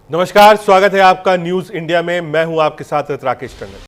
नमस्कार, स्वागत है आपका न्यूज इंडिया में। मैं हूं आपके साथ राकेश टंडन।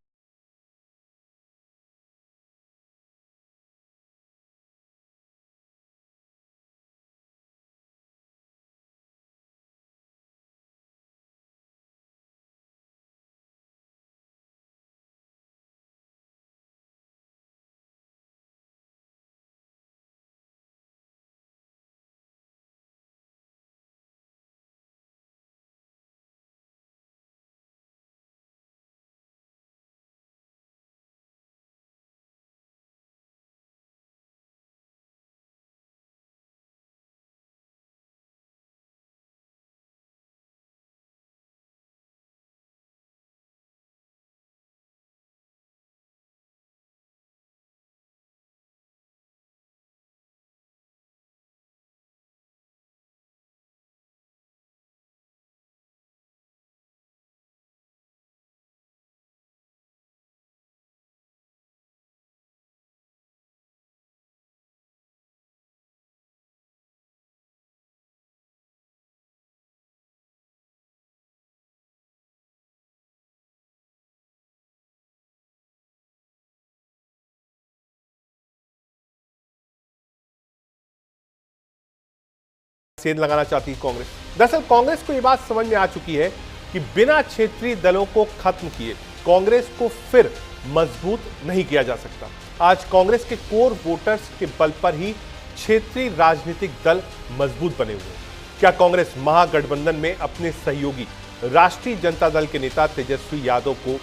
सेंध लगाना चाहती है कांग्रेस। दरअसल कांग्रेस को यह बात समझ में आ चुकी है कि बिना क्षेत्रीय दलों को खत्म किए कांग्रेस को फिर मजबूत नहीं किया जा सकता। आज कांग्रेस के कोर वोटर्स के बल पर ही क्षेत्रीय राजनीतिक दल मजबूत बने हुए हैं। क्या कांग्रेस महागठबंधन में अपने सहयोगी राष्ट्रीय जनता दल के नेता तेजस्वी यादव को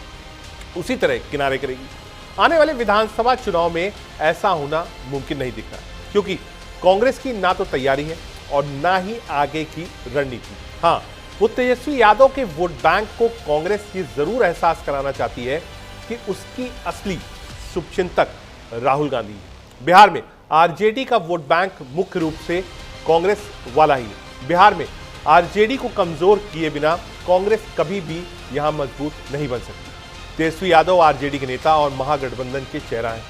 उसी तरह किनारे करेगी? आने वाले विधानसभा चुनाव में ऐसा होना मुमकिन नहीं दिख रहा, क्योंकि कांग्रेस की ना तो तैयारी है और ना ही आगे की रणनीति। हां, वो तेजस्वी यादव के वोट बैंक को कांग्रेस ये जरूर एहसास कराना चाहती है कि उसकी असली शुभचिंतक राहुल गांधी है। बिहार में आरजेडी का वोट बैंक मुख्य रूप से कांग्रेस वाला ही है। बिहार में आरजेडी को कमजोर किए बिना कांग्रेस कभी भी यहां मजबूत नहीं बन सकती। तेजस्वी यादव आरजेडी के नेता और महागठबंधन के चेहरा हैं,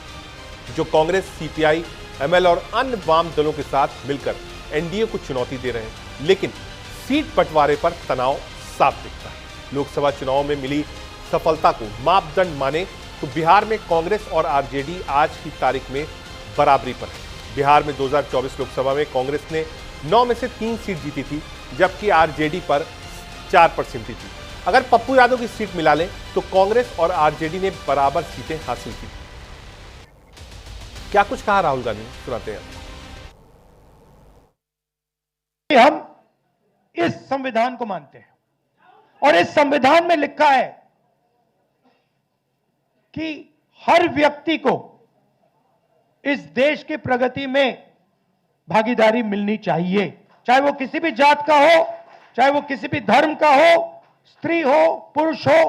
जो कांग्रेस, सीपीआई, एमएल और अन्य वाम दलों के साथ मिलकर एनडीए को चुनौती दे रहे हैं। लेकिन सीट बंटवारे पर तनाव साफ दिखता है। लोकसभा चुनाव में मिली सफलता को मापदंड माने तो बिहार में कांग्रेस और आरजेडी आज की तारीख में बराबरी पर है। बिहार में 2024 लोकसभा में कांग्रेस ने 9 में से 3 सीट जीती थी, जबकि आरजेडी पर 4 पर सिमटी थी। अगर पप्पू यादव की सीट मिला लें तो कांग्रेस और आरजेडी ने बराबर सीटें हासिल की। क्या कुछ कहा राहुल गांधी, सुनाते हैं। हम इस संविधान को मानते हैं और इस संविधान में लिखा है कि हर व्यक्ति को इस देश की प्रगति में भागीदारी मिलनी चाहिए, चाहे वो किसी भी जात का हो, चाहे वो किसी भी धर्म का हो, स्त्री हो, पुरुष हो।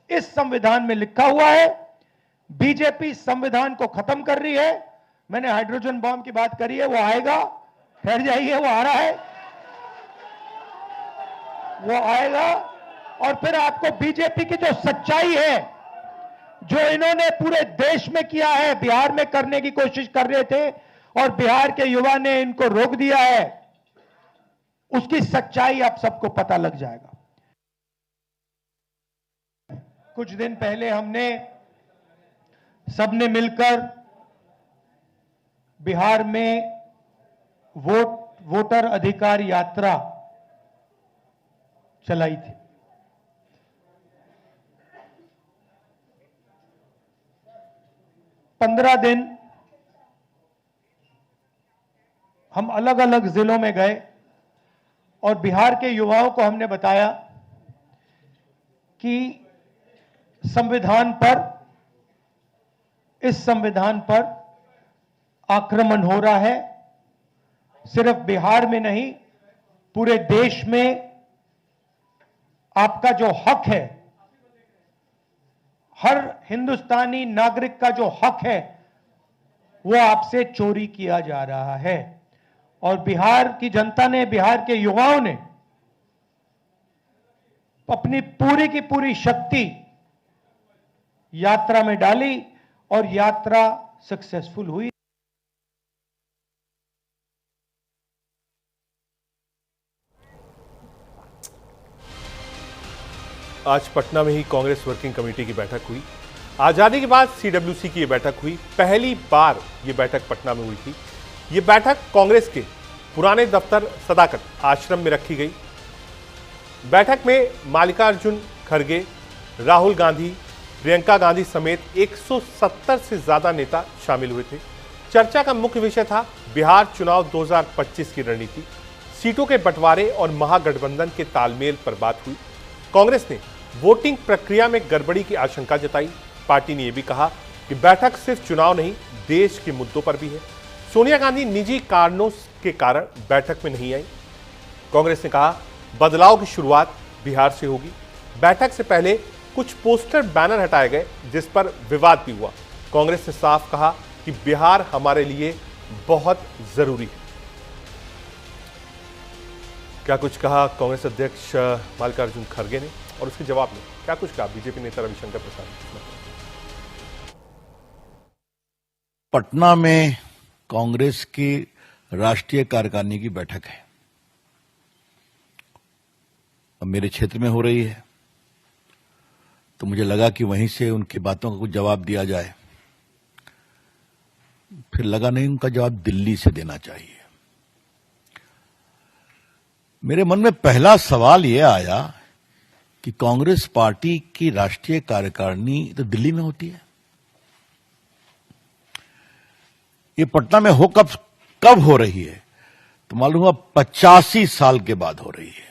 इस संविधान में लिखा हुआ है। बीजेपी संविधान को खत्म कर रही है। मैंने हाइड्रोजन बॉम्ब की बात करी है, वो आएगा, ठहर जाइए, वो आ रहा है, वो आएगा। और फिर आपको बीजेपी की जो सच्चाई है, जो इन्होंने पूरे देश में किया है, बिहार में करने की कोशिश कर रहे थे और बिहार के युवा ने इनको रोक दिया है, उसकी सच्चाई आप सबको पता लग जाएगा। कुछ दिन पहले हमने सबने मिलकर बिहार में वोटर अधिकार यात्रा चलाई थी। पंद्रह दिन हम अलग अलग जिलों में गए और बिहार के युवाओं को हमने बताया कि इस संविधान पर आक्रमण हो रहा है। सिर्फ बिहार में नहीं, पूरे देश में आपका जो हक है, हर हिंदुस्तानी नागरिक का जो हक है, वो आपसे चोरी किया जा रहा है। और बिहार की जनता ने, बिहार के युवाओं ने अपनी पूरी की पूरी शक्ति यात्रा में डाली और यात्रा सक्सेसफुल हुई। आज पटना में ही कांग्रेस वर्किंग कमेटी की बैठक हुई। आजादी के बाद सीडब्ल्यूसी की यह बैठक हुई। पहली बार यह बैठक पटना में हुई थी। यह बैठक कांग्रेस के पुराने दफ्तर सदाकत आश्रम में रखी गई। बैठक में मल्लिकार्जुन खड़गे, राहुल गांधी, प्रियंका गांधी समेत 170 से ज्यादा नेता शामिल हुए थे। चर्चा का मुख्य विषय था बिहार चुनाव 2025 की रणनीति, सीटों के बंटवारे और महागठबंधन के तालमेल पर बात हुई। कांग्रेस ने वोटिंग प्रक्रिया में गड़बड़ी की आशंका जताई। पार्टी ने यह भी कहा कि बैठक सिर्फ चुनाव नहीं, देश के मुद्दों पर भी है। सोनिया गांधी निजी कारणों के कारण बैठक में नहीं आई। कांग्रेस ने कहा बदलाव की शुरुआत बिहार से होगी। बैठक से पहले कुछ पोस्टर बैनर हटाए गए, जिस पर विवाद भी हुआ। कांग्रेस ने साफ कहा कि बिहार हमारे लिए बहुत जरूरी है। क्या कुछ कहा कांग्रेस अध्यक्ष मल्लिकार्जुन खड़गे ने, और उसके जवाब में क्या कुछ कहा बीजेपी नेता रविशंकर प्रसाद ने? पटना में कांग्रेस की राष्ट्रीय कार्यकारिणी की बैठक है, अब मेरे क्षेत्र में हो रही है, तो मुझे लगा कि वहीं से उनकी बातों का कुछ जवाब दिया जाए। फिर लगा नहीं, उनका जवाब दिल्ली से देना चाहिए। मेरे मन में पहला सवाल यह आया कि कांग्रेस पार्टी की राष्ट्रीय कार्यकारिणी तो दिल्ली में होती है, ये पटना में कब हो रही है? तो मालूम हुआ 85 साल के बाद हो रही है।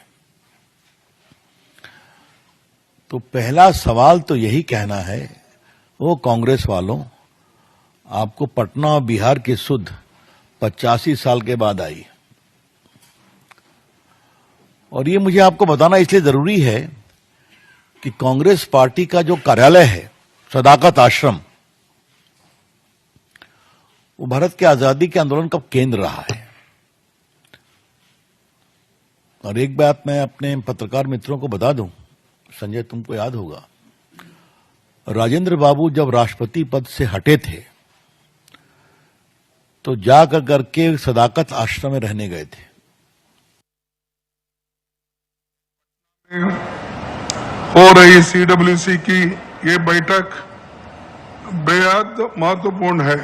तो पहला सवाल तो यही कहना है, वो कांग्रेस वालों, आपको पटना और बिहार की सुध 85 साल के बाद आई। और ये मुझे आपको बताना इसलिए जरूरी है कि कांग्रेस पार्टी का जो कार्यालय है सदाकत आश्रम, वो भारत के आजादी के आंदोलन का केंद्र रहा है। और एक बात मैं अपने पत्रकार मित्रों को बता दूं, संजय तुमको याद होगा, राजेंद्र बाबू जब राष्ट्रपति पद से हटे थे तो जाकर करके सदाकत आश्रम में रहने गए थे। हो रही सीडब्ल्यूसी की ये बैठक बेहद महत्वपूर्ण है।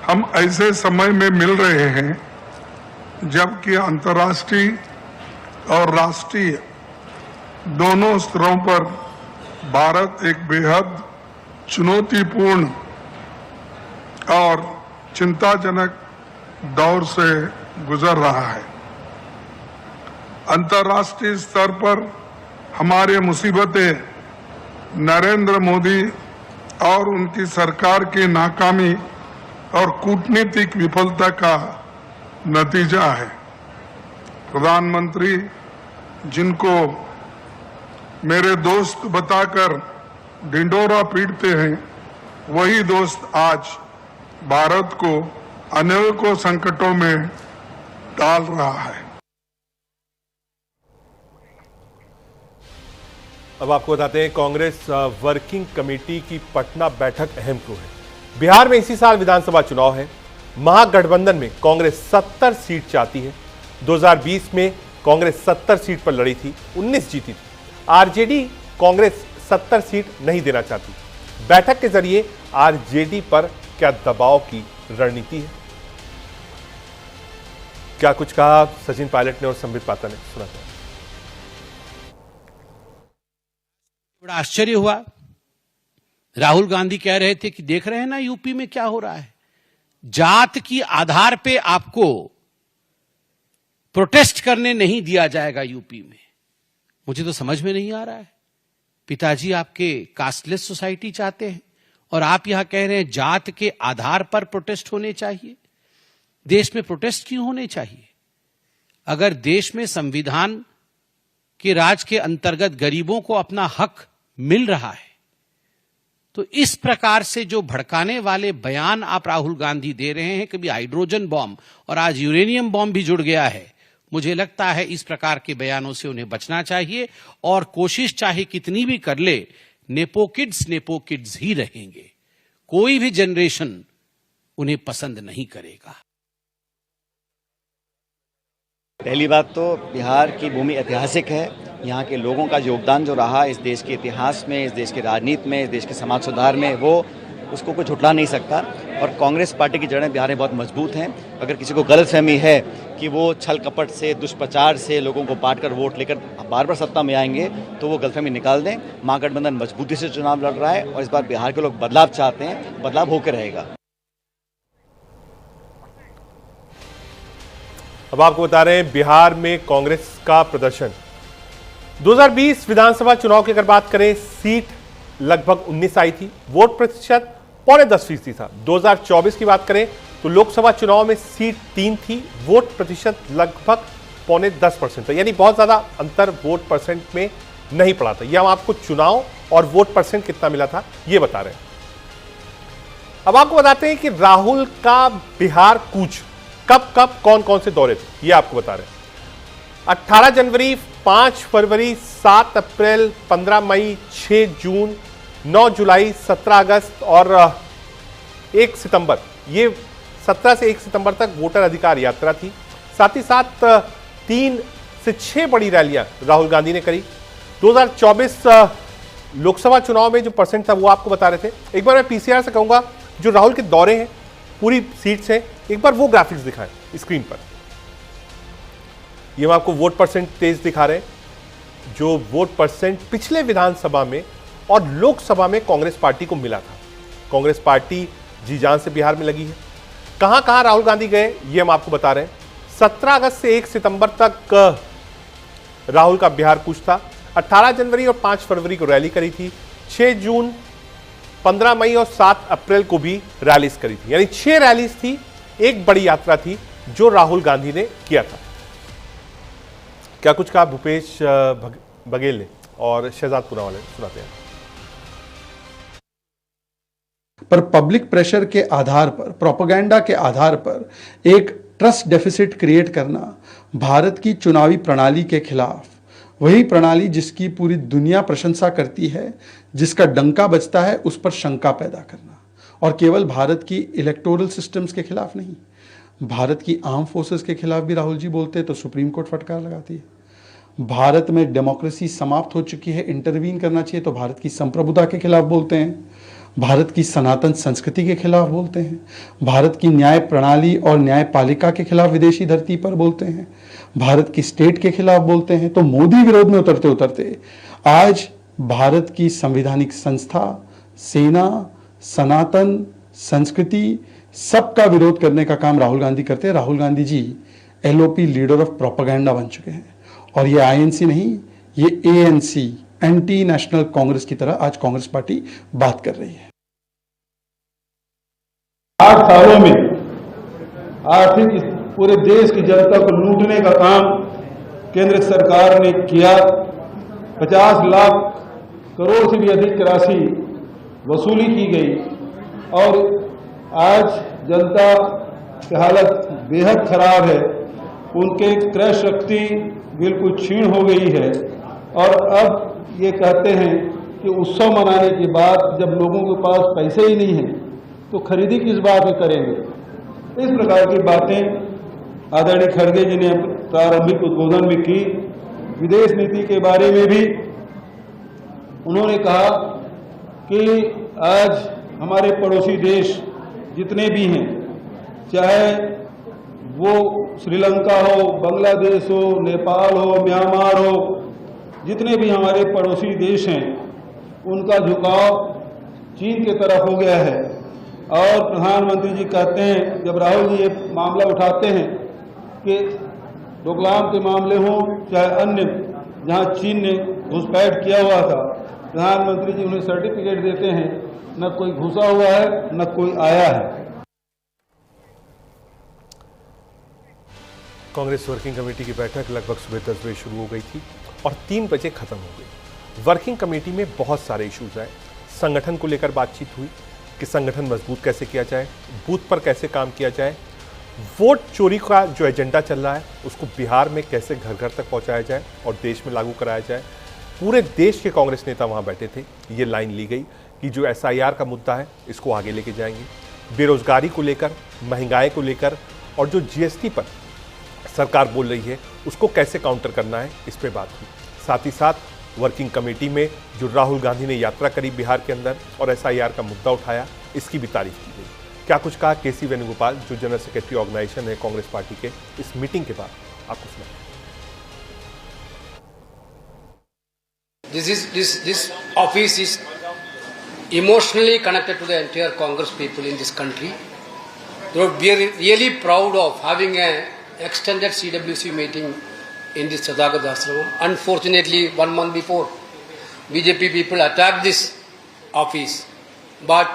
हम ऐसे समय में मिल रहे हैं जबकि अंतर्राष्ट्रीय और राष्ट्रीय दोनों स्तरों पर भारत एक बेहद चुनौतीपूर्ण और चिंताजनक दौर से गुजर रहा है। अंतर्राष्ट्रीय स्तर पर हमारी मुसीबतें नरेंद्र मोदी और उनकी सरकार की नाकामी और कूटनीतिक विफलता का नतीजा है। प्रधानमंत्री जिनको मेरे दोस्त बताकर ढिंढोरा पीटते हैं, वही दोस्त आज भारत को अनेकों संकटों में डाल रहा है। अब आपको बताते हैं कांग्रेस वर्किंग कमेटी की पटना बैठक अहम क्यों है। बिहार में इसी साल विधानसभा चुनाव है। महागठबंधन में कांग्रेस 70 सीट चाहती है। 2020 में कांग्रेस 70 सीट पर लड़ी थी, 19 जीती थी। आरजेडी कांग्रेस 70 सीट नहीं देना चाहती। बैठक के जरिए आरजेडी पर क्या दबाव की रणनीति है? क्या कुछ कहा सचिन पायलट ने और संबित पात्रा ने, सुना था। बड़ा आश्चर्य हुआ, राहुल गांधी कह रहे थे कि देख रहे हैं ना यूपी में क्या हो रहा है, जात की आधार पे आपको प्रोटेस्ट करने नहीं दिया जाएगा यूपी में। मुझे तो समझ में नहीं आ रहा है, पिताजी आपके कास्टलेस सोसाइटी चाहते हैं और आप यहां कह रहे हैं जात के आधार पर प्रोटेस्ट होने चाहिए। देश में प्रोटेस्ट क्यों होने चाहिए? अगर देश में संविधान के राज के अंतर्गत गरीबों को अपना हक मिल रहा है, तो इस प्रकार से जो भड़काने वाले बयान आप राहुल गांधी दे रहे हैं, कभी हाइड्रोजन बॉम्ब और आज यूरेनियम बॉम्ब भी जुड़ गया है, मुझे लगता है इस प्रकार के बयानों से उन्हें बचना चाहिए। और कोशिश चाहे कितनी भी कर ले, नेपो किड्स ही रहेंगे। कोई भी जनरेशन उन्हें पसंद नहीं करेगा। पहली बात तो बिहार की भूमि ऐतिहासिक है, यहाँ के लोगों का योगदान जो रहा इस देश के इतिहास में, इस देश के राजनीति में, इस देश के समाज सुधार में, वो उसको कोई झुठला नहीं सकता। और कांग्रेस पार्टी की जड़ें बिहार में बहुत मजबूत हैं। अगर किसी को गलतफहमी है कि वो छल कपट से, दुष्प्रचार से लोगों को बांटकर वोट लेकर बार बार सत्ता में आएंगे, तो वो गलतफहमी निकाल दें। महागठबंधन मजबूती से चुनाव लड़ रहा है और इस बार बिहार के लोग बदलाव चाहते हैं, बदलाव होकर रहेगा। अब आपको बता रहे हैं बिहार में कांग्रेस का प्रदर्शन। 2020 विधानसभा चुनाव की अगर बात करें, सीट लगभग 19 आई थी, वोट प्रतिशत 10.25% था। 2024 की बात करें तो लोकसभा चुनाव में सीट 3 थी, वोट प्रतिशत लगभग 10.5% था। यानी बहुत ज्यादा अंतर वोट परसेंट में नहीं पड़ा था। यह हम आपको चुनाव और वोट परसेंट कितना मिला था ये बता रहे हैं। अब आपको बताते हैं कि राहुल का बिहार कूच कब कब कौन कौन से दौरे थे, ये आपको बता रहे हैं। 18 जनवरी, 5 फरवरी, 7 अप्रैल, 15 मई, 6 जून, 9 जुलाई, 17 अगस्त और 1 सितंबर। ये 17 से 1 सितंबर तक वोटर अधिकार यात्रा थी। साथ ही साथ 3 से 6 बड़ी रैलियां राहुल गांधी ने करी। 2024 लोकसभा चुनाव में जो परसेंट था वो आपको बता रहे थे। एक बार मैं पीसीआर से कहूंगा, जो राहुल के दौरे हैं पूरी सीट से, एक बार वो ग्राफिक्स दिखाएं स्क्रीन पर। ये हम आपको वोट परसेंट तेज दिखा रहे हैं, जो वोट परसेंट पिछले विधानसभा में और लोकसभा में कांग्रेस पार्टी को मिला था। कांग्रेस पार्टी जी जान से बिहार में लगी है। कहां कहां राहुल गांधी गए ये हम आपको बता रहे हैं। 17 अगस्त से 1 सितंबर तक राहुल का बिहार कूच था। 18 जनवरी और 5 फरवरी को रैली करी थी। 6 जून, 15 मई और 7 अप्रैल को भी रैलीज करी थी। यानी 6 रैलीज थी, एक बड़ी यात्रा थी जो राहुल गांधी ने किया था। क्या कुछ कहा भूपेश बघेल ने और शहजाद पूनावाला ने, सुनाते हैं। पर पब्लिक प्रेशर के आधार पर, प्रोपेगेंडा के आधार पर एक ट्रस्ट डेफिसिट क्रिएट करना भारत की चुनावी प्रणाली के खिलाफ, वही प्रणाली जिसकी पूरी दुनिया प्रशंसा करती है, जिसका डंका बजता है, उस पर शंका पैदा करना। और केवल भारत की इलेक्टोरल सिस्टम्स के खिलाफ नहीं, भारत की आर्म फोर्सेस के खिलाफ भी राहुल जी बोलते हैं तो सुप्रीम कोर्ट फटकार लगाती है। भारत में डेमोक्रेसी समाप्त हो चुकी है, इंटरवीन करना चाहिए तो भारत की संप्रभुता के खिलाफ बोलते हैं, भारत की सनातन संस्कृति के खिलाफ बोलते हैं, भारत की न्याय प्रणाली और न्यायपालिका के खिलाफ विदेशी धरती पर बोलते हैं, भारत की स्टेट के खिलाफ बोलते हैं। तो मोदी विरोध में उतरते उतरते आज भारत की संवैधानिक संस्था, सेना, सनातन संस्कृति, सबका विरोध करने का काम राहुल गांधी करते हैं। Rahul Gandhi ji LOP, leader of propaganda बन चुके हैं। और ये आईएनसी नहीं, ये एएनसी, एंटी नेशनल कांग्रेस की तरह आज कांग्रेस पार्टी बात कर रही है। 8 सालों में आर्थिक पूरे देश की जनता को लूटने का काम केंद्र सरकार ने किया। 50 लाख करोड़ से भी अधिक राशि वसूली की गई और आज जनता की हालत बेहद खराब है। उनके क्रय शक्ति बिल्कुल क्षीण हो गई है और अब ये कहते हैं कि उत्सव मनाने के बाद जब लोगों के पास पैसे ही नहीं हैं तो खरीदी किस बात में करेंगे। इस प्रकार की बातें आदरणीय खड़गे जी ने प्रारंभिक उद्बोधन में की। विदेश नीति के बारे में भी उन्होंने कहा कि आज हमारे पड़ोसी देश जितने भी हैं, चाहे वो श्रीलंका हो, बांग्लादेश हो, नेपाल हो, म्यांमार हो, जितने भी हमारे पड़ोसी देश हैं, उनका झुकाव चीन की तरफ हो गया है। और प्रधानमंत्री जी कहते हैं, जब राहुल जी ये मामला उठाते हैं कि डोकलाम के मामले हों चाहे अन्य जहां चीन ने घुसपैठ किया हुआ था, प्रधानमंत्री जी उन्हें सर्टिफिकेट देते हैं, न कोई घुसा हुआ है न कोई आया है। कांग्रेस वर्किंग कमेटी की बैठक लगभग सुबह 10 बजे शुरू हो गई थी और 3 बजे खत्म हो गई। वर्किंग कमेटी में बहुत सारे इश्यूज आए। संगठन को लेकर बातचीत हुई कि संगठन मजबूत कैसे किया जाए, बूथ पर कैसे काम किया जाए, वोट चोरी का जो एजेंडा चल रहा है उसको बिहार में कैसे घर घर तक पहुंचाया जाए और देश में लागू कराया जाए। पूरे देश के कांग्रेस नेता वहां बैठे थे। ये लाइन ली गई कि जो एसआईआर का मुद्दा है इसको आगे लेके जाएंगे, बेरोजगारी को लेकर, महंगाई को लेकर और जो जीएसटी पर सरकार बोल रही है उसको कैसे काउंटर करना है, इस पे बात हुई। साथ ही साथ वर्किंग कमेटी में जो राहुल गांधी ने यात्रा करी बिहार के अंदर और एसआईआर का मुद्दा उठाया, इसकी भी तारीफ की गई। क्या कुछ कहा केसी वेणुगोपाल, जो जनरल सेक्रेटरी ऑर्गेनाइजेशन है कांग्रेस पार्टी के, इस मीटिंग के बाद आपको सुना। This office is emotionally connected to the entire Congress people in this country. So we are really proud of having an extended CWC meeting in this Tadhagat Ashram. Unfortunately, 1 month before, BJP people attacked this office. But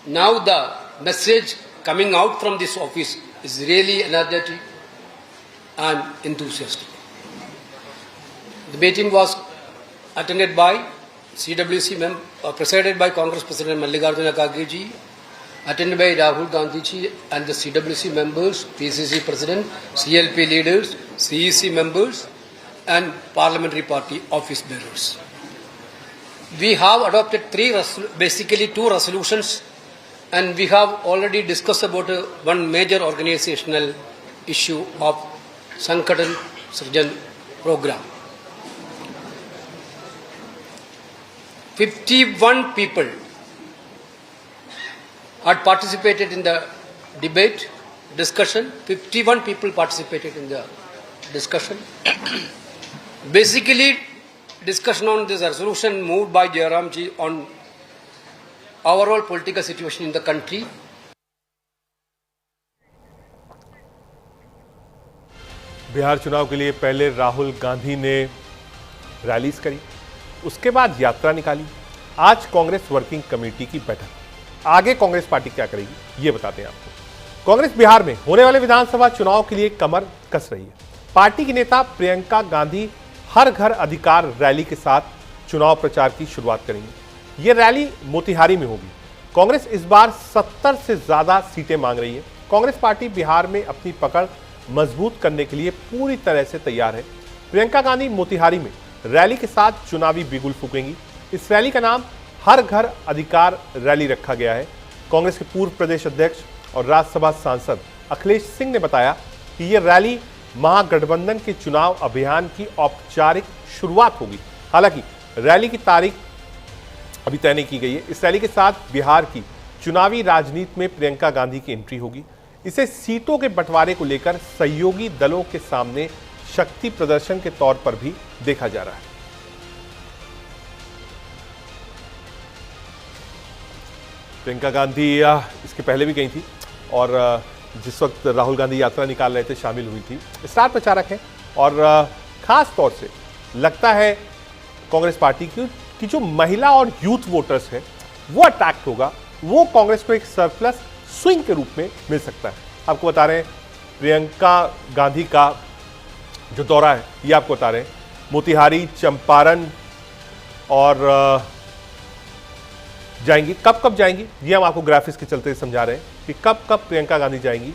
now the message coming out from this office is really energetic and enthusiastic. The meeting was attended by CWC presided by Congress President Mallikarjuna Kharge ji, attended by Rahul Gandhi ji and the CWC members, PCC President, CLP leaders, CEC members and parliamentary party office bearers. We have adopted two resolutions, and we have already discussed about one major organizational issue of Sankaran Srijan program. 51 people had participated in the debate, discussion. 51 people participated in the discussion. Basically, discussion on this resolution moved by Jairam ji on overall political situation in the country. Bihar चुनाव के लिए पहले राहुल गांधी ने rallies करी, उसके बाद यात्रा निकाली। आज कांग्रेस वर्किंग कमेटी की बैठक। आगे कांग्रेस पार्टी क्या करेगी ये बताते हैं आपको। कांग्रेस बिहार में होने वाले विधानसभा चुनाव के लिए कमर कस रही है। पार्टी की नेता प्रियंका गांधी हर घर अधिकार रैली के साथ चुनाव प्रचार की शुरुआत करेंगी। ये रैली मोतिहारी में होगी। कांग्रेस इस बार 70 से ज्यादा सीटें मांग रही है। कांग्रेस पार्टी बिहार में अपनी पकड़ मजबूत करने के लिए पूरी तरह से तैयार है। प्रियंका गांधी मोतिहारी में रैली के साथ चुनावी बिगुल फूकेंगी। इस रैली का नाम हर घर अधिकार रैली रखा गया है। कांग्रेस के पूर्व प्रदेश अध्यक्ष और राज्यसभा सांसद अखिलेश सिंह ने बताया कि यह रैली महागठबंधन के चुनाव अभियान की औपचारिक शुरुआत होगी। हालांकि रैली की तारीख अभी तय नहीं की गई है। इस रैली के साथ बिहार की चुनावी राजनीति में प्रियंका गांधी की एंट्री होगी। इसे सीटों के बंटवारे को लेकर सहयोगी दलों के सामने शक्ति प्रदर्शन के तौर पर भी देखा जा रहा है। प्रियंका गांधी इसके पहले भी गई थी और जिस वक्त राहुल गांधी यात्रा निकाल रहे थे शामिल हुई थी। स्टार प्रचारक हैं और खास तौर से लगता है कांग्रेस पार्टी की जो महिला और यूथ वोटर्स हैं वो अट्रैक्ट होगा, वो कांग्रेस को एक सरप्लस स्विंग के रूप में मिल सकता है। आपको बता रहे हैं प्रियंका गांधी का जो दौरा है ये आपको बता रहे हैं मोतिहारी, चंपारण और जाएंगी। कब कब जाएंगी ये हम आपको ग्राफिक्स के चलते समझा रहे हैं कि कब कब प्रियंका गांधी जाएंगी।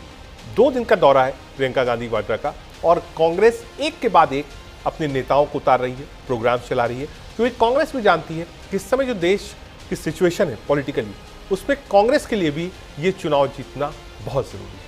2 दिन का दौरा है प्रियंका गांधी वाड्रा का और कांग्रेस एक के बाद एक अपने नेताओं को उतार रही है, प्रोग्राम चला रही है, क्योंकि कांग्रेस भी जानती है कि इस समय जो देश की सिचुएशन है पॉलिटिकली, उसमें कांग्रेस के लिए भी ये चुनाव जीतना बहुत जरूरी है।